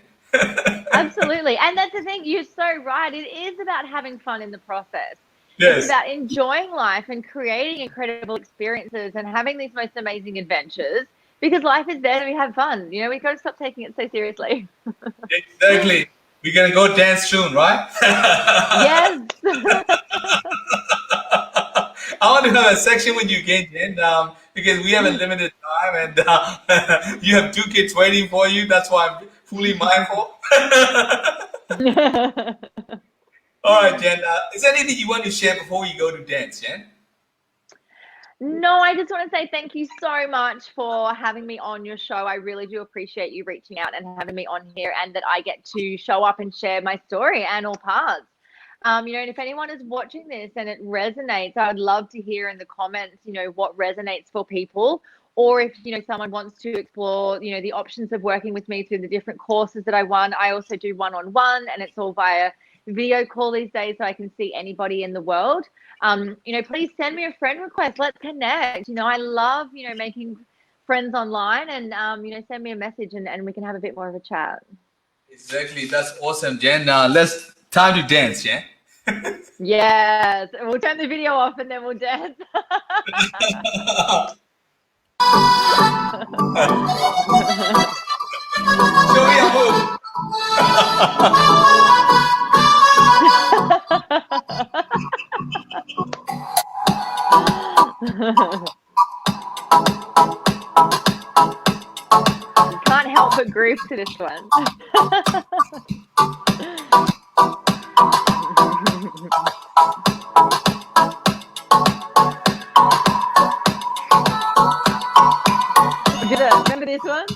Absolutely. And that's the thing, you're so right. It is about having fun in the process. Yes. It's about enjoying life and creating incredible experiences and having these most amazing adventures, because life is there to have fun. We've got to stop taking it so seriously. Exactly. We're going to go dance soon, right? Yes. I want to have a section with you again, Jen, because we have a limited time, and you have 2 kids waiting for you. That's why I'm fully mindful. All right, Jen. Is there anything you want to share before you go to dance, Jen? No, I just want to say thank you so much for having me on your show. I really do appreciate you reaching out and having me on here, and that I get to show up and share my story and all parts. And if anyone is watching this and it resonates, I would love to hear in the comments, what resonates for people, or if, someone wants to explore, the options of working with me through the different courses that I run. I also do one-on-one, and it's all via video call these days, so I can see anybody in the world. Please send me a friend request. Let's connect. I love, making friends online, and, send me a message and we can have a bit more of a chat. Exactly. That's awesome, Jen. Time to dance, yeah? Yes. We'll turn the video off and then we'll dance. Show me a move. Can't help but groove to this one. Remember this one?